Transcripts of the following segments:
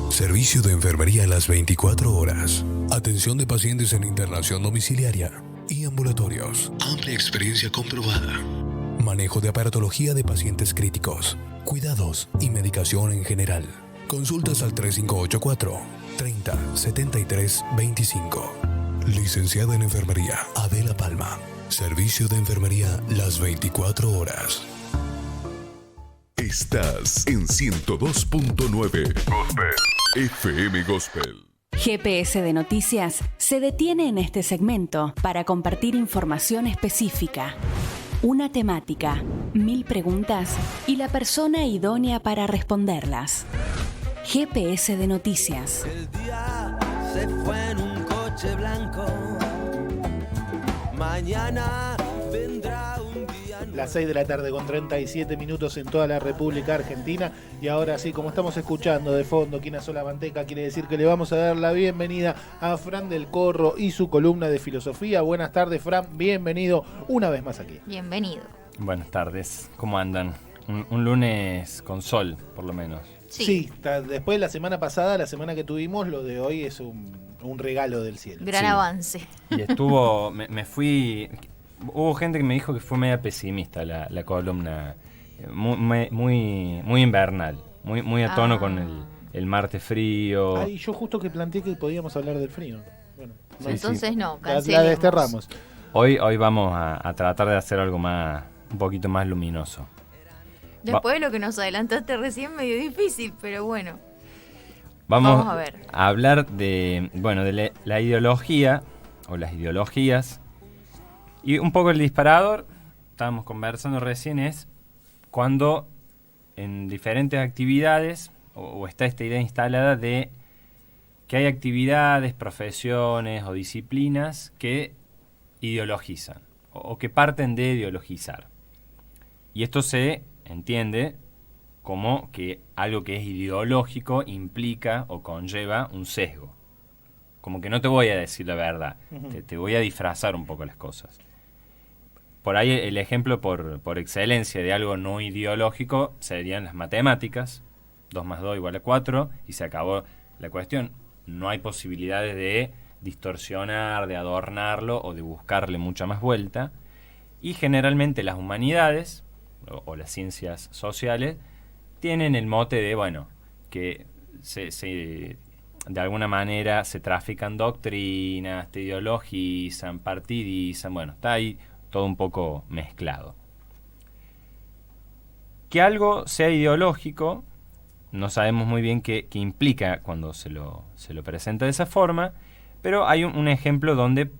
Servicio de enfermería las 24 horas. Atención de pacientes en internación domiciliaria y ambulatorios. Amplia experiencia comprobada. Manejo de aparatología de pacientes críticos. Cuidados y medicación en general. Consultas al 3584 30 73 25. Licenciada en enfermería Adela Palma. Servicio de enfermería las 24 horas. Estás en 102.9 Gospel FM Gospel. GPS de Noticias se detiene en este segmento para compartir información específica, una temática, 1000 preguntas y la persona idónea para responderlas. GPS de Noticias. El día se fue en un coche blanco. Mañana vendrá un día nuevo. Las 6 de la tarde con 37 minutos en toda la República Argentina. Y ahora sí, como estamos escuchando de fondo Quina Sola Manteca, quiere decir que le vamos a dar la bienvenida a Fran del Corro y su columna de filosofía. Buenas tardes, Fran, bienvenido una vez más aquí. Bienvenido. Buenas tardes, ¿cómo andan? Un lunes con sol, por lo menos. Sí, después de la semana pasada, la semana que tuvimos, lo de hoy es un regalo del cielo. Gran avance. Y estuvo, me fui, hubo gente que me dijo que fue media pesimista la columna, muy invernal, muy a tono con el martes frío. Ay, yo justo que planteé que podíamos hablar del frío. Bueno, entonces no, la cancelemos. desterramos. Hoy vamos a tratar de hacer algo un poquito más luminoso. Después de lo que nos adelantaste recién, medio difícil, pero bueno. Vamos a ver. A hablar de la ideología o las ideologías. Y un poco el disparador, estábamos conversando recién, es cuando en diferentes actividades o está esta idea instalada de que hay actividades, profesiones o disciplinas que ideologizan o que parten de ideologizar. Y esto se entiende como que algo que es ideológico implica o conlleva un sesgo. Como que no te voy a decir la verdad, te voy a disfrazar un poco las cosas. Por ahí el ejemplo por excelencia de algo no ideológico serían las matemáticas, 2 más 2 igual a 4, y se acabó la cuestión. No hay posibilidades de distorsionar, de adornarlo o de buscarle mucha más vuelta. Y generalmente las humanidades o las ciencias sociales tienen el mote de, que de alguna manera se trafican doctrinas, te ideologizan, partidizan, está ahí todo un poco mezclado. Que algo sea ideológico, no sabemos muy bien qué implica cuando se lo presenta de esa forma, pero hay un ejemplo donde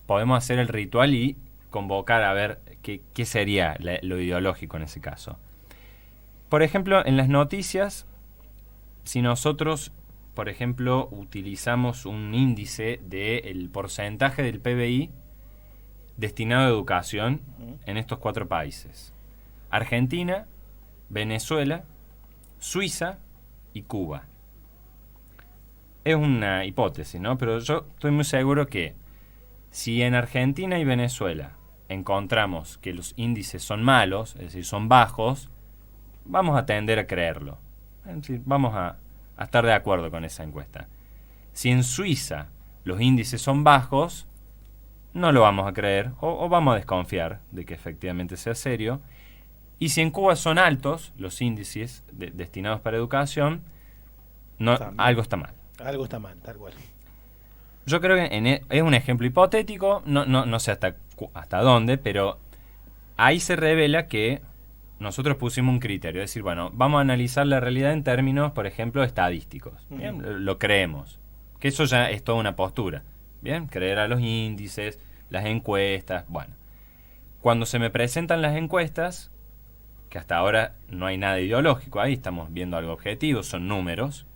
podemos hacer el ritual y convocar a ver qué sería lo ideológico en ese caso. Por ejemplo, en las noticias, si nosotros, por ejemplo, utilizamos un índice del porcentaje del PBI destinado a educación en estos 4 países: Argentina, Venezuela, Suiza y Cuba. Es una hipótesis, ¿no? Pero yo estoy muy seguro que si en Argentina y Venezuela encontramos que los índices son malos, es decir, son bajos, vamos a tender a creerlo. Es decir, vamos a estar de acuerdo con esa encuesta. Si en Suiza los índices son bajos, no lo vamos a creer o vamos a desconfiar de que efectivamente sea serio. Y si en Cuba son altos los índices destinados para educación, algo está mal. Algo está mal, tal cual. Yo creo que es un ejemplo hipotético, no sé hasta dónde, pero ahí se revela que nosotros pusimos un criterio, es decir, vamos a analizar la realidad en términos, por ejemplo, estadísticos. Bien, lo creemos, que eso ya es toda una postura. Bien, creer a los índices, las encuestas, Cuando se me presentan las encuestas, que hasta ahora no hay nada ideológico, ahí estamos viendo algo objetivo, son números.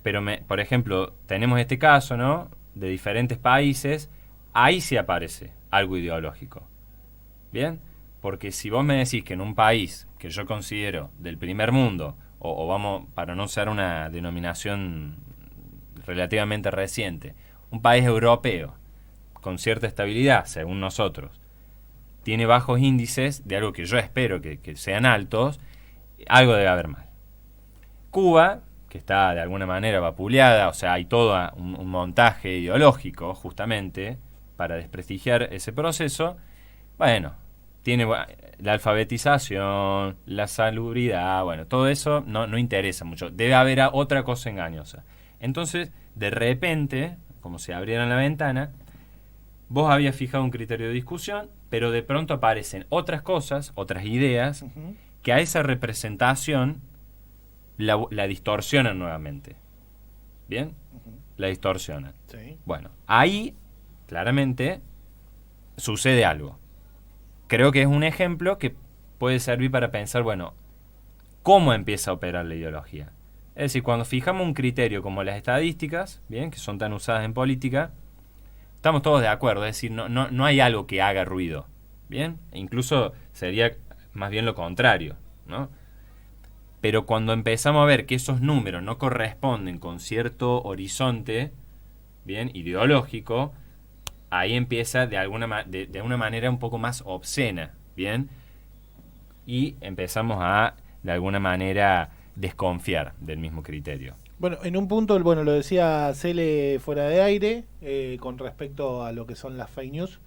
Pero, por ejemplo, tenemos este caso, ¿no?, de diferentes países, ahí sí aparece algo ideológico. ¿Bien? Porque si vos me decís que en un país que yo considero del primer mundo, o vamos, para no usar una denominación relativamente reciente, un país europeo con cierta estabilidad, según nosotros, tiene bajos índices de algo que yo espero que sean altos, algo debe haber mal. Cuba, que está de alguna manera vapuleada, o sea, hay todo un montaje ideológico justamente para desprestigiar ese proceso, bueno, tiene la alfabetización, la salubridad, bueno, todo eso no interesa mucho. Debe haber otra cosa engañosa. Entonces, de repente, como si abrieran la ventana, vos habías fijado un criterio de discusión, pero de pronto aparecen otras cosas, otras ideas, que a esa representación la distorsionan nuevamente. ¿Bien? La distorsionan. Sí. Bueno, ahí, claramente, sucede algo. Creo que es un ejemplo que puede servir para pensar, bueno, ¿cómo empieza a operar la ideología? Es decir, cuando fijamos un criterio como las estadísticas, bien, que son tan usadas en política, estamos todos de acuerdo, es decir, no hay algo que haga ruido, bien, incluso sería más bien lo contrario, ¿no? Pero cuando empezamos a ver que esos números no corresponden con cierto horizonte, bien, ideológico, ahí empieza de una manera un poco más obscena, bien, y empezamos a, de alguna manera, desconfiar del mismo criterio. Bueno, en un punto, lo decía Cele fuera de aire, con respecto a lo que son las fake news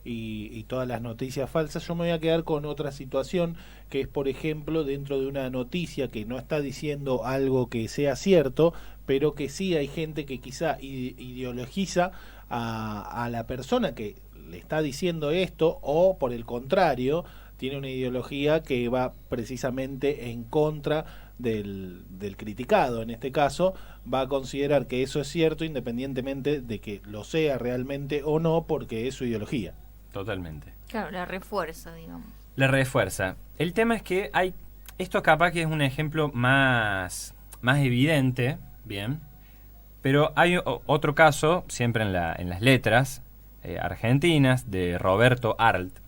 y todas las noticias falsas. Yo me voy a quedar con otra situación, que es, por ejemplo, dentro de una noticia que no está diciendo algo que sea cierto, pero que sí hay gente que quizá ideologiza a la persona que le está diciendo esto, o por el contrario, tiene una ideología que va precisamente en contra del criticado. En este caso, va a considerar que eso es cierto independientemente de que lo sea realmente o no, porque es su ideología. Totalmente. Claro, la refuerza, digamos. La refuerza. El tema es que esto capaz que es un ejemplo más evidente, bien, pero hay otro caso, siempre en las letras argentinas, de Roberto Arlt,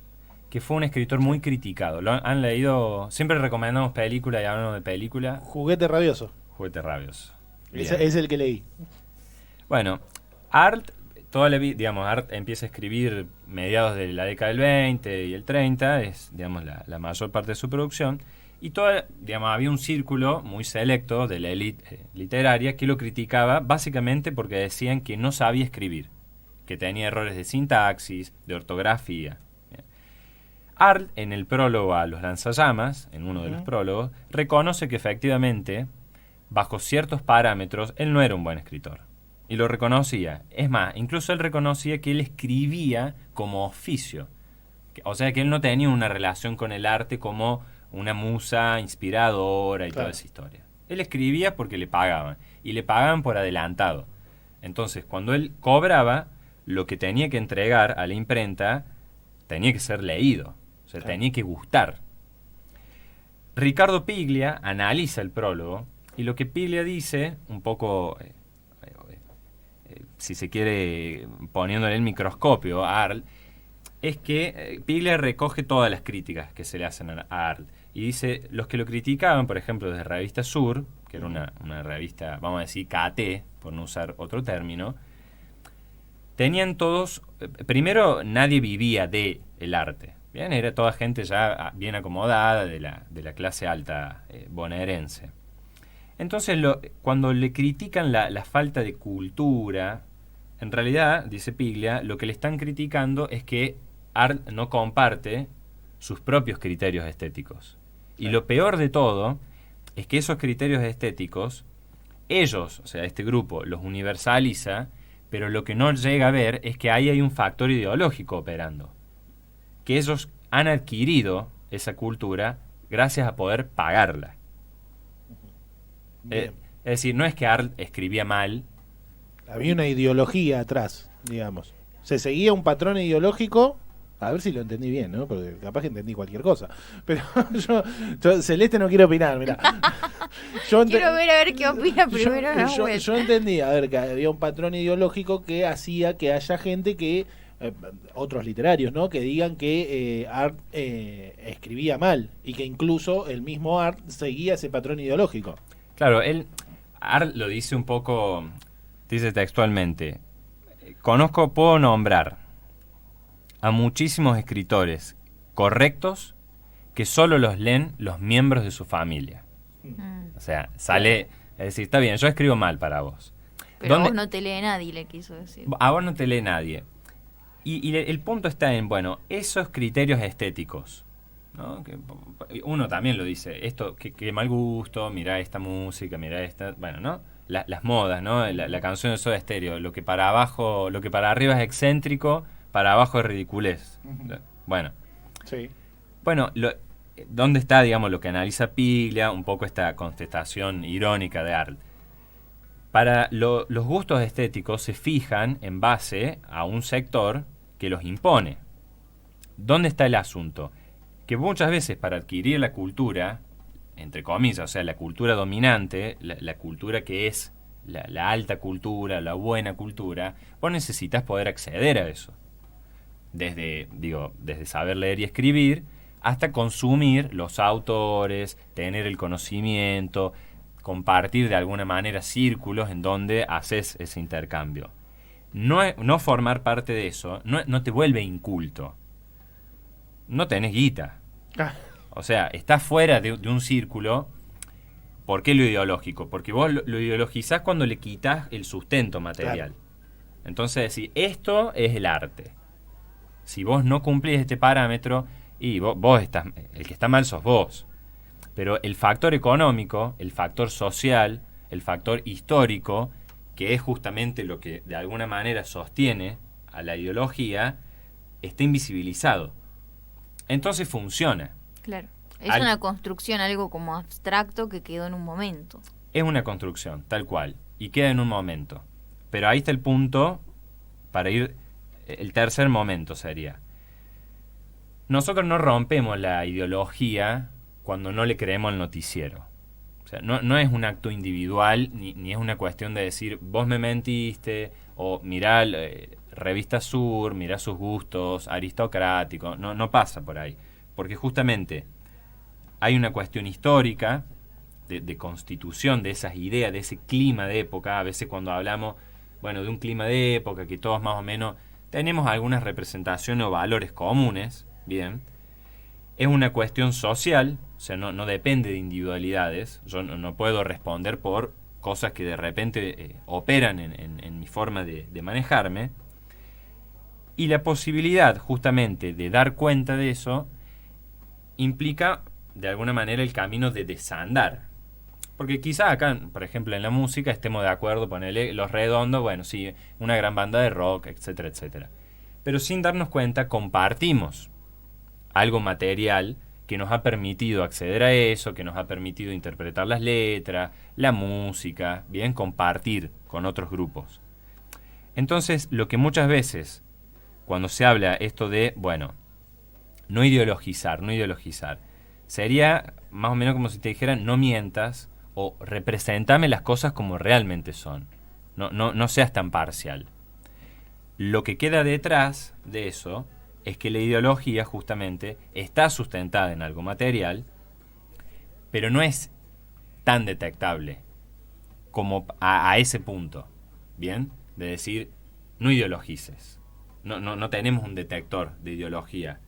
que fue un escritor muy criticado. ¿Lo han leído? Siempre recomendamos película y hablamos de película. Juguete rabioso. Juguete rabioso. Es el que leí. Bueno, Arlt, Arlt empieza a escribir mediados de la década del 20 y el 30, es, digamos, la mayor parte de su producción, y había un círculo muy selecto de la élite literaria que lo criticaba básicamente porque decían que no sabía escribir, que tenía errores de sintaxis, de ortografía. Arlt, en el prólogo a Los Lanzallamas, en uno de los prólogos, reconoce que efectivamente, bajo ciertos parámetros, él no era un buen escritor. Y lo reconocía. Es más, incluso él reconocía que él escribía como oficio. O sea, que él no tenía una relación con el arte como una musa inspiradora y toda esa historia. Él escribía porque le pagaban. Y le pagaban por adelantado. Entonces, cuando él cobraba, lo que tenía que entregar a la imprenta tenía que ser leído. O sea, tenía que gustar. Ricardo Piglia analiza el prólogo y lo que Piglia dice, un poco, si se quiere, poniéndole el microscopio a Arlt, es que Piglia recoge todas las críticas que se le hacen a Arlt. Y dice, los que lo criticaban, por ejemplo, desde Revista Sur, que era una revista, vamos a decir, KT, por no usar otro término, tenían todos, primero, nadie vivía de el arte. Bien, era toda gente ya bien acomodada de la clase alta bonaerense. Entonces, cuando le critican la falta de cultura, en realidad, dice Piglia, lo que le están criticando es que Arlt no comparte sus propios criterios estéticos. Y lo peor de todo es que esos criterios estéticos, ellos, o sea, este grupo, los universaliza, pero lo que no llega a ver es que ahí hay un factor ideológico operando. Que ellos han adquirido esa cultura gracias a poder pagarla. Es decir, no es que Arlt escribía mal. Había una ideología atrás, digamos. Se seguía un patrón ideológico. A ver si lo entendí bien, ¿no? Porque capaz que entendí cualquier cosa. Pero yo Celeste, no quiero opinar, mirá. Quiero ver qué opina primero. Yo entendí, a ver, que había un patrón ideológico que hacía que haya gente que, otros literarios, ¿no? Que digan que Arlt escribía mal y que incluso el mismo Arlt seguía ese patrón ideológico. Claro, Arlt lo dice un poco, dice textualmente, puedo nombrar a muchísimos escritores correctos que solo los leen los miembros de su familia. O sea, sale Es decir, está bien, yo escribo mal para vos. Pero a vos no te lee nadie, le quiso decir. A vos no te lee nadie. Y el punto está en, bueno, esos criterios estéticos, ¿no? Que uno también lo dice, esto, qué mal gusto, mirá esta música, mirá esta, bueno, ¿no? Las modas, ¿no? La canción de Soda Stereo, lo que para arriba es excéntrico, para abajo es ridiculez. Bueno. Sí. Bueno, ¿dónde está, digamos, lo que analiza Piglia, un poco esta contestación irónica de Arlt? Para los gustos estéticos se fijan en base a un sector que los impone. ¿Dónde está el asunto? Que muchas veces para adquirir la cultura, entre comillas, o sea, la cultura dominante, la cultura que es la alta cultura, la buena cultura, vos necesitas poder acceder a eso. Desde saber leer y escribir hasta consumir los autores, tener el conocimiento, compartir de alguna manera círculos en donde haces ese intercambio. No formar parte de eso no te vuelve inculto. No tenés guita. O sea, estás fuera de un círculo. ¿Por qué lo ideológico? Porque vos lo ideologizás cuando le quitas el sustento material. Claro. Entonces decís, esto es el arte. Si vos no cumplís este parámetro, y vos estás, el que está mal sos vos. Pero el factor económico, el factor social, el factor histórico, que es justamente lo que de alguna manera sostiene a la ideología, está invisibilizado. Entonces funciona. Claro. Es una construcción, algo como abstracto que quedó en un momento. Es una construcción, tal cual. Y queda en un momento. Pero ahí está el punto para ir. El tercer momento sería. Nosotros no rompemos la ideología cuando no le creemos al noticiero. O sea, no es un acto individual, ni es una cuestión de decir, vos me mentiste, o mirá Revista Sur, mirá sus gustos, aristocrático. No pasa por ahí. Porque justamente hay una cuestión histórica de constitución de esas ideas, de ese clima de época. A veces cuando hablamos, de un clima de época, que todos más o menos tenemos algunas representaciones o valores comunes, bien. Es una cuestión social, o sea, no depende de individualidades. Yo no puedo responder por cosas que de repente operan en mi forma de manejarme. Y la posibilidad justamente de dar cuenta de eso implica de alguna manera el camino de desandar. Porque quizás acá, por ejemplo, en la música estemos de acuerdo, ponerle Los Redondos, bueno, sí, una gran banda de rock, etcétera, etcétera. Pero sin darnos cuenta compartimos algo material que nos ha permitido acceder a eso, que nos ha permitido interpretar las letras, la música, bien, compartir con otros grupos. Entonces, lo que muchas veces, cuando se habla esto de, no ideologizar, sería más o menos como si te dijeran, no mientas, o representame las cosas como realmente son. No seas tan parcial. Lo que queda detrás de eso es que la ideología justamente está sustentada en algo material, pero no es tan detectable como a ese punto, ¿bien? De decir, no ideologices. No tenemos un detector de ideología.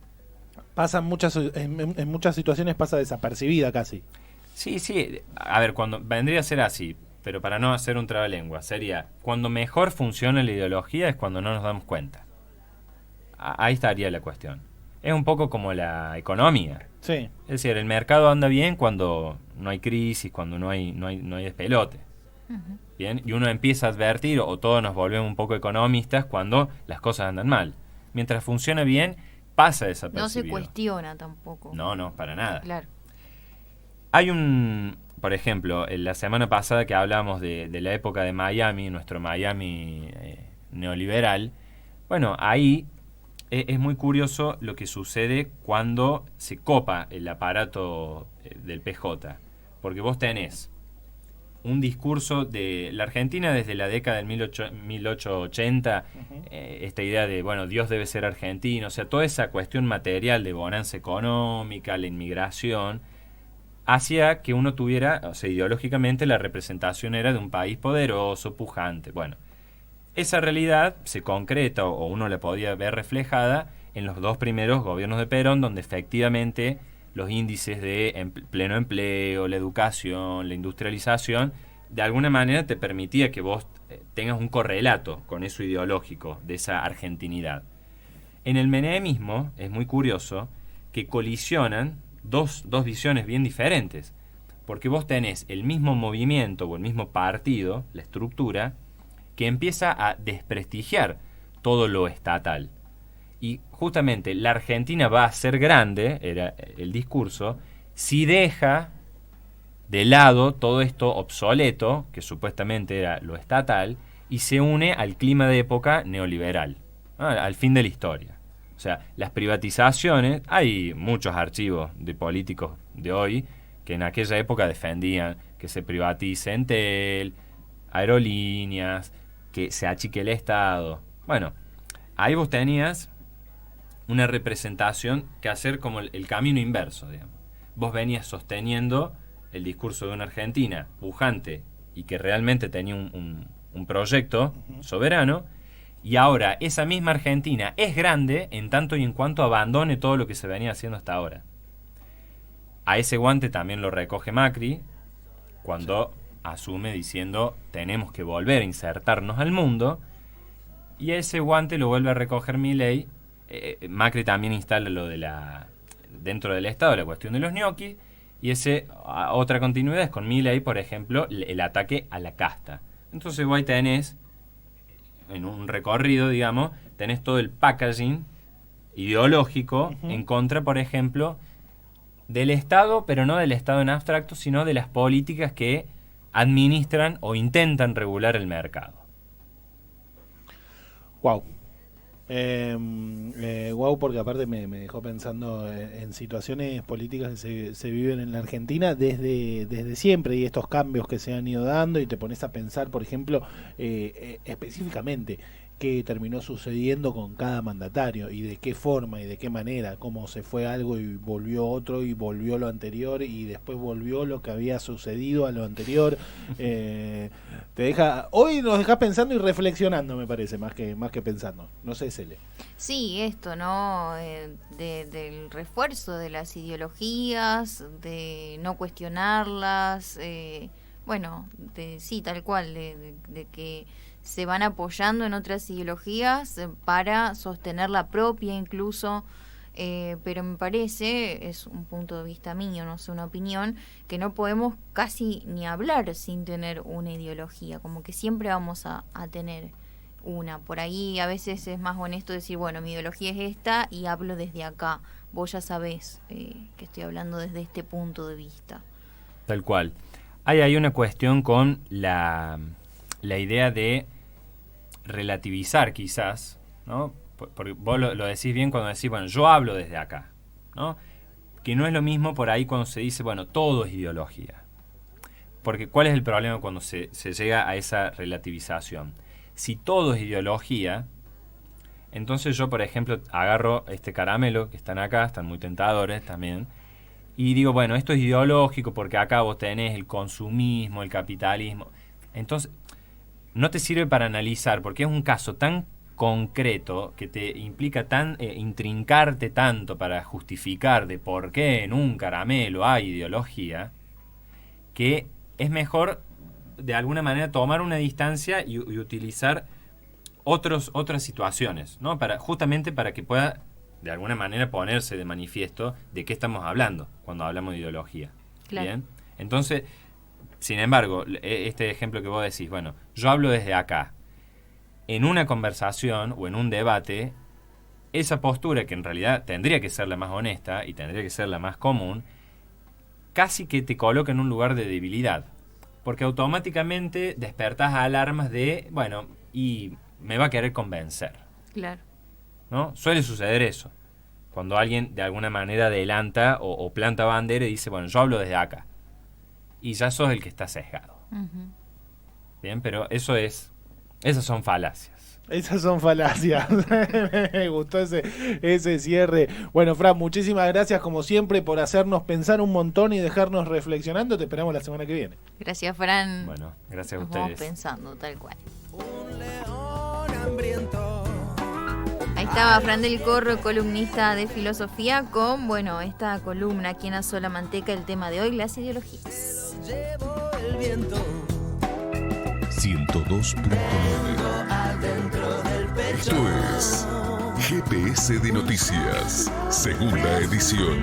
En muchas situaciones pasa desapercibida casi. Sí. A ver, cuando vendría a ser así, pero para no hacer un trabalengua, sería cuando mejor funciona la ideología es cuando no nos damos cuenta. Ahí estaría la cuestión. Es un poco como la economía. Sí. Es decir, el mercado anda bien cuando no hay crisis, cuando no hay despelote. Uh-huh. Bien, y uno empieza a advertir, o todos nos volvemos un poco economistas cuando las cosas andan mal. Mientras funciona bien, pasa desapercibido. No se cuestiona tampoco. No, para nada. Claro. Hay por ejemplo, la semana pasada que hablábamos de la época de Miami, nuestro Miami neoliberal, ahí es muy curioso lo que sucede cuando se copa el aparato del PJ. Porque vos tenés un discurso de la Argentina desde la década del 1880, uh-huh. Esta idea de, Dios debe ser argentino, o sea, toda esa cuestión material de bonanza económica, la inmigración, hacía que uno tuviera, o sea, ideológicamente la representación era de un país poderoso, pujante. Esa realidad se concreta, o uno la podía ver reflejada en los dos primeros gobiernos de Perón, donde efectivamente los índices de pleno empleo, la educación, la industrialización, de alguna manera te permitía que vos tengas un correlato con eso ideológico de esa argentinidad. En el menemismo es muy curioso que colisionan dos visiones bien diferentes, porque vos tenés el mismo movimiento o el mismo partido, la estructura, que empieza a desprestigiar todo lo estatal. Y justamente la Argentina va a ser grande, era el discurso, si deja de lado todo esto obsoleto, que supuestamente era lo estatal, y se une al clima de época neoliberal, al fin de la historia. O sea, las privatizaciones, hay muchos archivos de políticos de hoy que en aquella época defendían que se privatice Entel, aerolíneas, que se achique el Estado. Bueno, ahí vos tenías una representación que hacer como el camino inverso, digamos. Vos venías sosteniendo el discurso de una Argentina pujante y que realmente tenía un proyecto soberano, y ahora esa misma Argentina es grande en tanto y en cuanto abandone todo lo que se venía haciendo hasta ahora. A ese guante también lo recoge Macri cuando asume diciendo tenemos que volver a insertarnos al mundo, y a ese guante lo vuelve a recoger Milei. Macri también instala lo de dentro del Estado la cuestión de los ñoquis, y otra continuidad es con Milei, por ejemplo, el ataque a la casta. Entonces vos ahí tenés, en un recorrido, digamos, tenés todo el packaging ideológico en contra, por ejemplo, del Estado, pero no del Estado en abstracto, sino de las políticas que administran o intentan regular el mercado. Wow. Wow, porque aparte me dejó pensando en situaciones políticas que se viven en la Argentina desde siempre, y estos cambios que se han ido dando, y te pones a pensar, por ejemplo, específicamente qué terminó sucediendo con cada mandatario y de qué forma y de qué manera, cómo se fue algo y volvió otro y volvió lo anterior y después volvió lo que había sucedido a lo anterior. Hoy nos dejas pensando y reflexionando, me parece, más que pensando. No sé, Cele. Sí, esto, ¿no? Del refuerzo de las ideologías, de no cuestionarlas, bueno, sí, tal cual, de que se van apoyando en otras ideologías para sostener la propia incluso, pero me parece, es un punto de vista mío, no sé, una opinión, que no podemos casi ni hablar sin tener una ideología, como que siempre vamos a tener una. Por ahí a veces es más honesto decir, bueno, mi ideología es esta y hablo desde acá, vos ya sabés que estoy hablando desde este punto de vista. Tal cual. Hay una cuestión con la idea de relativizar quizás, ¿no? Porque vos lo decís bien cuando decís, bueno, yo hablo desde acá, ¿no? Que no es lo mismo por ahí cuando se dice, bueno, todo es ideología. Porque ¿cuál es el problema cuando se llega a esa relativización? Si todo es ideología, entonces yo, por ejemplo, agarro este caramelo que están acá, están muy tentadores también, y digo, bueno, esto es ideológico porque acá vos tenés el consumismo, el capitalismo. Entonces no te sirve para analizar, porque es un caso tan concreto que te implica intrincarte tanto para justificar de por qué en un caramelo hay ideología, que es mejor de alguna manera tomar una distancia y utilizar otras situaciones, ¿no? Justamente para que pueda de alguna manera ponerse de manifiesto de qué estamos hablando cuando hablamos de ideología. Claro. ¿Bien? Entonces, sin embargo, este ejemplo que vos decís, bueno, yo hablo desde acá. En una conversación o en un debate, esa postura, que en realidad tendría que ser la más honesta y tendría que ser la más común, casi que te coloca en un lugar de debilidad. Porque automáticamente despertás alarmas de, bueno, y me va a querer convencer. Claro. ¿No? Suele suceder eso. Cuando alguien de alguna manera adelanta o planta bandera y dice, bueno, yo hablo desde acá. Y ya sos el que está sesgado. Uh-huh. Bien, pero esas son falacias. Esas son falacias. Me gustó ese cierre. Bueno, Fran, muchísimas gracias como siempre por hacernos pensar un montón y dejarnos reflexionando. Te esperamos la semana que viene. Gracias, Fran. Bueno, gracias a Nos ustedes. vamos pensando, tal cual. Un león hambriento. Ahí estaba Fran del Corro, columnista de filosofía, con, bueno, esta columna aquí en A Sola Manteca, el tema de hoy, las ideologías. Llevo el viento 102.9. Esto es GPS de Noticias, segunda edición.